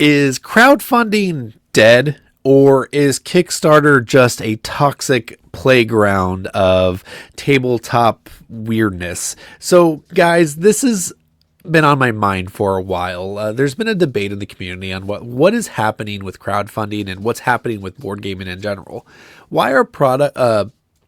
Is crowdfunding dead, or is Kickstarter just a toxic playground of tabletop weirdness? So, guys, this has been on my mind for a while. There's been a debate in the community on what is happening with crowdfunding and what's happening with board gaming in general. Why are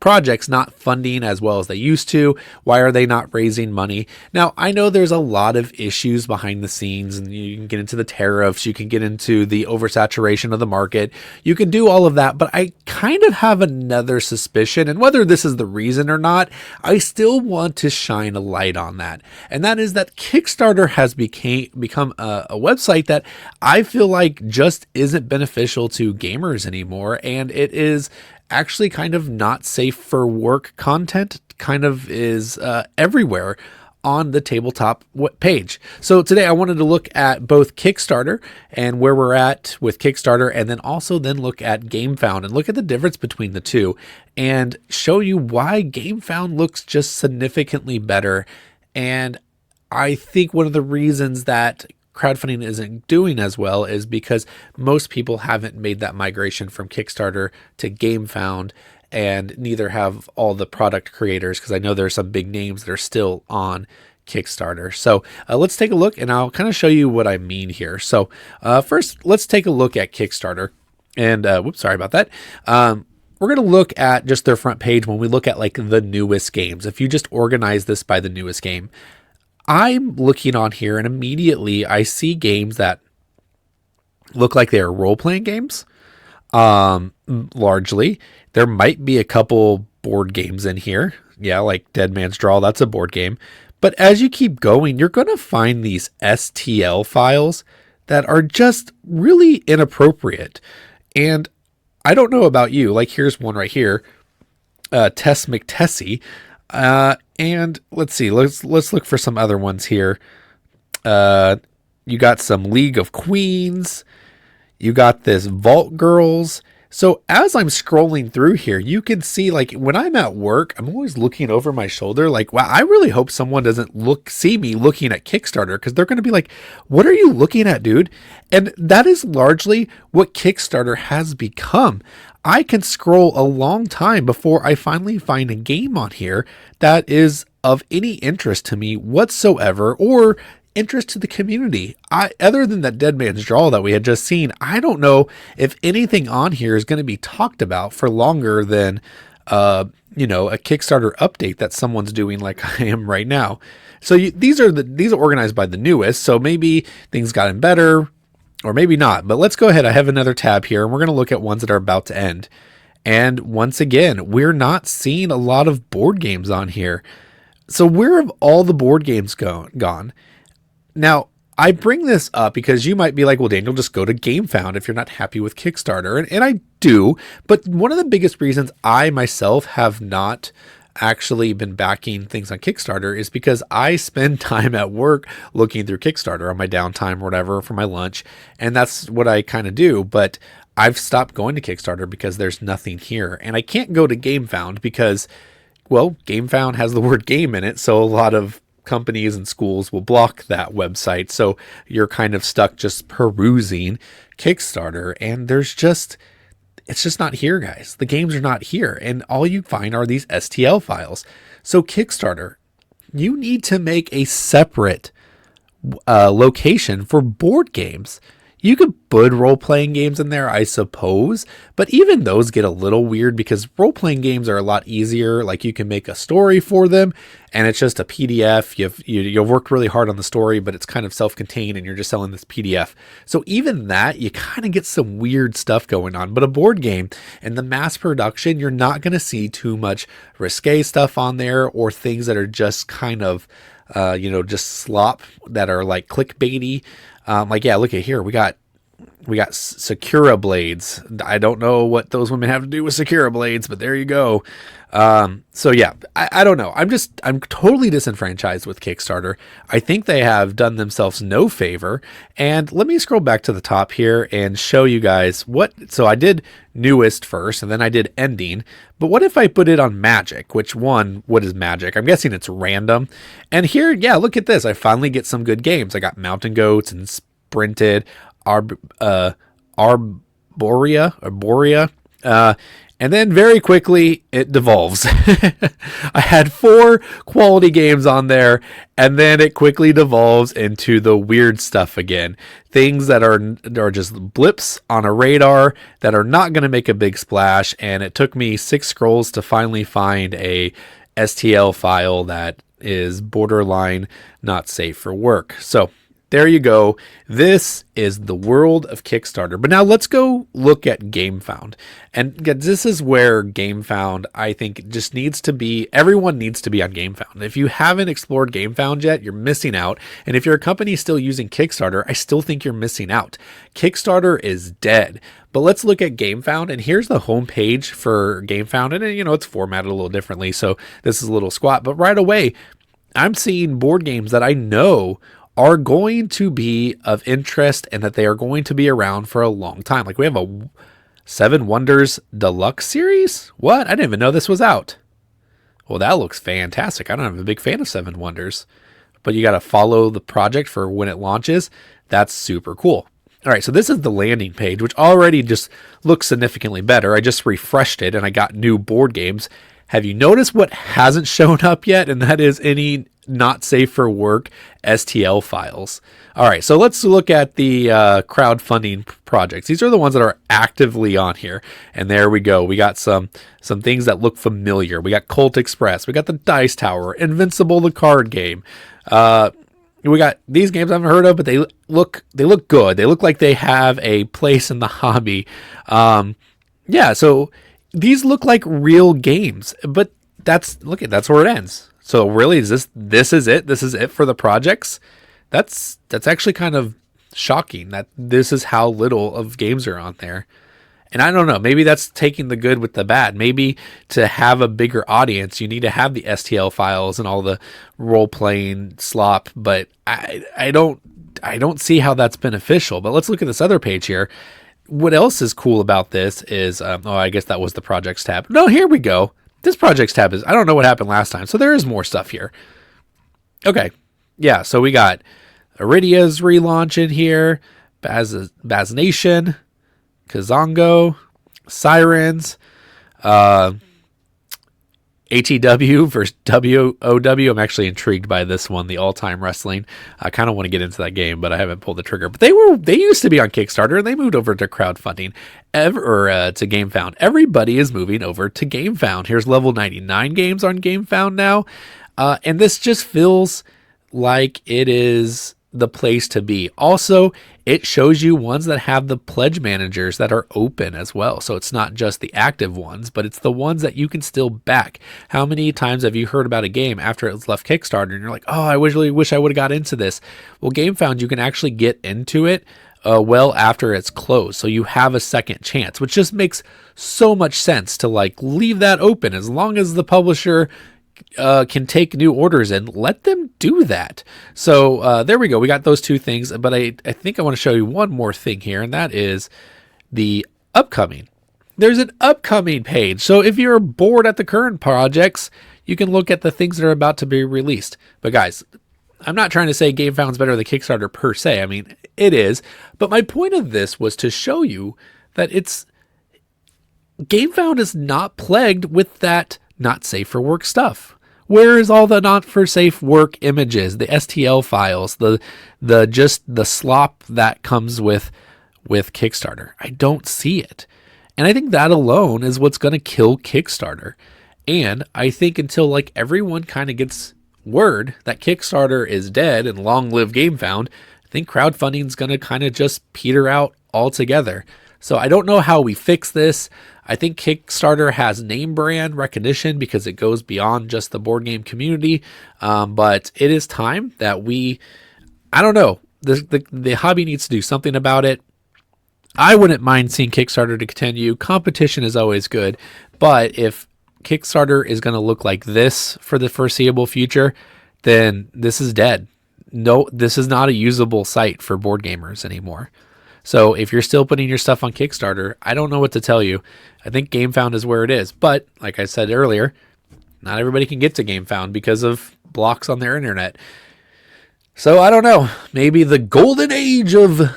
projects not funding as well as they used to? Why are they not raising money? Now, I know there's a lot of issues behind the scenes, and you can get into the tariffs, you can get into the oversaturation of the market, you can do all of that, but I kind of have another suspicion, and whether this is the reason or not, I still want to shine a light on that. And that is that Kickstarter has become a website that I feel like just isn't beneficial to gamers anymore, and it is actually kind of not safe for work content, kind of is everywhere on the tabletop page. So today I wanted to look at both Kickstarter and where we're at with Kickstarter, and then also look at Gamefound and look at the difference between the two and show you why Gamefound looks just significantly better. And I think one of the reasons that crowdfunding isn't doing as well is because most people haven't made that migration from Kickstarter to Gamefound, and neither have all the product creators, because I know there's some big names that are still on Kickstarter. So let's take a look, and I'll kind of show you what I mean here. So first, let's take a look at Kickstarter. And whoops, sorry about that. We're going to look at just their front page when we look at like the newest games. If you just organize this by the newest game, I'm looking on here and immediately I see games that look like they are role-playing games. Largely, there might be a couple board games in here. Yeah, like Dead Man's Draw, that's a board game. But as you keep going, you're going to find these STL files that are just really inappropriate. And I don't know about you, like here's one right here, Tess McTessie. And let's see, let's look for some other ones here. You got some League of Queens. You got this Vault Girls. So as I'm scrolling through here, you can see like when I'm at work, I'm always looking over my shoulder like, wow, I really hope someone doesn't see me looking at Kickstarter, because they're going to be like, what are you looking at, dude? And that is largely what Kickstarter has become. I can scroll a long time before I finally find a game on here that is of any interest to me whatsoever, or interest to the community. Other than that Dead Man's Draw that we had just seen, I don't know if anything on here is going to be talked about for longer than a Kickstarter update that someone's doing like I am right now. So these are organized by the newest, so maybe things gotten better or maybe not. But let's go ahead. I have another tab here and we're going to look at ones that are about to end. And once again, we're not seeing a lot of board games on here. So where have all the board games gone? Now, I bring this up because you might be like, well, Daniel, just go to Gamefound if you're not happy with Kickstarter. And I do. But one of the biggest reasons I myself have not actually been backing things on Kickstarter is because I spend time at work looking through Kickstarter on my downtime or whatever for my lunch. And that's what I kind of do. But I've stopped going to Kickstarter because there's nothing here. And I can't go to Gamefound because, well, Gamefound has the word game in it. So a lot of companies and schools will block that website. So you're kind of stuck just perusing Kickstarter, and it's just not here, guys. The games are not here. And all you find are these STL files. So Kickstarter, you need to make a separate location for board games. You could put role-playing games in there, I suppose, but even those get a little weird because role-playing games are a lot easier. Like you can make a story for them and it's just a PDF. You've worked really hard on the story, but it's kind of self-contained and you're just selling this PDF. So even that, you kind of get some weird stuff going on. But a board game and the mass production, you're not going to see too much risque stuff on there or things that are just kind of, just slop that are like clickbaity. Like, yeah, look at here. We got Sakura blades. I don't know what those women have to do with Sakura blades, but there you go. So yeah, I don't know. I'm totally disenfranchised with Kickstarter. I think they have done themselves no favor. And let me scroll back to the top here and show you guys so I did newest first and then I did ending, but what if I put it on magic? What is magic? I'm guessing it's random. And here, yeah, look at this. I finally get some good games. I got Mountain Goats and Sprinted. Arborea or Borea. And then very quickly it devolves. I had 4 quality games on there, and then it quickly devolves into the weird stuff again. Things that are just blips on a radar that are not going to make a big splash. And it took me 6 scrolls to finally find a STL file that is borderline not safe for work. So there you go. This is the world of Kickstarter. But now let's go look at Gamefound. And this is where Gamefound, I think, just needs to be, everyone needs to be on Gamefound. If you haven't explored Gamefound yet, you're missing out. And if your company is still using Kickstarter, I still think you're missing out. Kickstarter is dead. But let's look at Gamefound, and here's the homepage for Gamefound. And, it's formatted a little differently, so this is a little squat. But right away, I'm seeing board games that I know are going to be of interest and that they are going to be around for a long time. Like we have a 7 Wonders Deluxe series. What? I didn't even know this was out. Well, that looks fantastic. I don't have a big fan of 7 Wonders, but you got to follow the project for when it launches. That's super cool. All right, so this is the landing page, which already just looks significantly better. I just refreshed it and I got new board games. Have you noticed what hasn't shown up yet? And that is any not safe for work STL files. All right, so let's look at the crowdfunding projects. These are the ones that are actively on here. And there we go. We got some things that look familiar. We got Colt Express. We got the Dice Tower, Invincible the card game. We got these games I haven't heard of, but they look good. They look like they have a place in the hobby. Yeah, so these look like real games, but that's where it ends. So really, this is it? This is it for the projects? That's actually kind of shocking that this is how little of games are on there. And I don't know, maybe that's taking the good with the bad. Maybe to have a bigger audience, you need to have the STL files and all the role-playing slop, but I don't see how that's beneficial. But let's look at this other page here. What else is cool about this is, I guess that was the projects tab. No, here we go. This projects tab is, I don't know what happened last time, so there is more stuff here. Okay, yeah, so we got Iridia's relaunch in here, Baz Nation, Kazongo, Sirens, ATW versus WOW. I'm actually intrigued by this one, the all-time wrestling. I kind of want to get into that game, but I haven't pulled the trigger. But they used to be on Kickstarter, and they moved over to crowdfunding, to Gamefound. Everybody is moving over to Gamefound. Here's level 99 games on Gamefound now, and this just feels like it is the place to be. Also, it shows you ones that have the pledge managers that are open as well. So it's not just the active ones, but it's the ones that you can still back. How many times have you heard about a game after it's left Kickstarter and you're like, oh, I really wish I would have got into this? Well, Gamefound, you can actually get into it well after it's closed. So you have a second chance, which just makes so much sense to leave that open. As long as the publisher can take new orders and let them do that. So there we go. We got those two things, but I think I want to show you one more thing here, and that is the upcoming. There's an upcoming page. So if you're bored at the current projects, you can look at the things that are about to be released. But guys, I'm not trying to say Gamefound's better than Kickstarter per se. I mean, it is. But my point of this was to show you that Gamefound is not plagued with that not safe for work stuff. Where is all the not for safe work images, the STL files, the slop that comes with Kickstarter? I don't see it. And I think that alone is what's going to kill Kickstarter. And I think until everyone kind of gets word that Kickstarter is dead and long live Gamefound, I think crowdfunding is going to kind of just peter out altogether. So I don't know how we fix this. I think Kickstarter has name brand recognition because it goes beyond just the board game community. But it is time that I don't know, the hobby needs to do something about it. I wouldn't mind seeing Kickstarter to continue. Competition is always good. But if Kickstarter is going to look like this for the foreseeable future, then this is dead. No, this is not a usable site for board gamers anymore. So if you're still putting your stuff on Kickstarter, I don't know what to tell you. I think Gamefound is where it is. But like I said earlier, not everybody can get to Gamefound because of blocks on their internet. So I don't know. Maybe the golden age of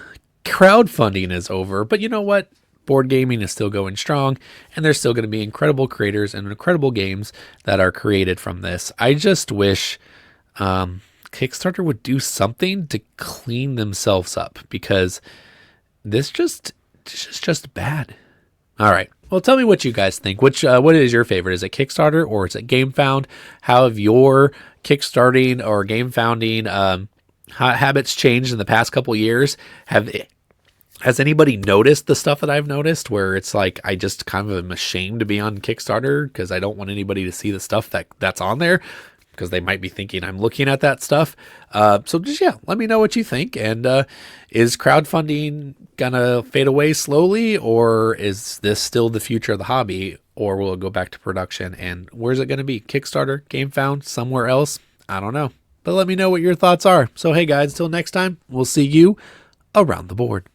crowdfunding is over, but you know what? Board gaming is still going strong, and there's still going to be incredible creators and incredible games that are created from this. I just wish Kickstarter would do something to clean themselves up, because this is just bad. All right. Well, tell me what you guys think. What is your favorite? Is it Kickstarter or is it Gamefound? How have your kickstarting or game founding habits changed in the past couple years? Has anybody noticed the stuff that I've noticed, where it's like I just kind of am ashamed to be on Kickstarter because I don't want anybody to see the stuff that's on there, because they might be thinking I'm looking at that stuff. So just, let me know what you think. And is crowdfunding gonna fade away slowly, or is this still the future of the hobby, or will it go back to production? And where's it gonna be? Kickstarter, Gamefound, somewhere else? I don't know. But let me know what your thoughts are. So hey guys, till next time, we'll see you around the board.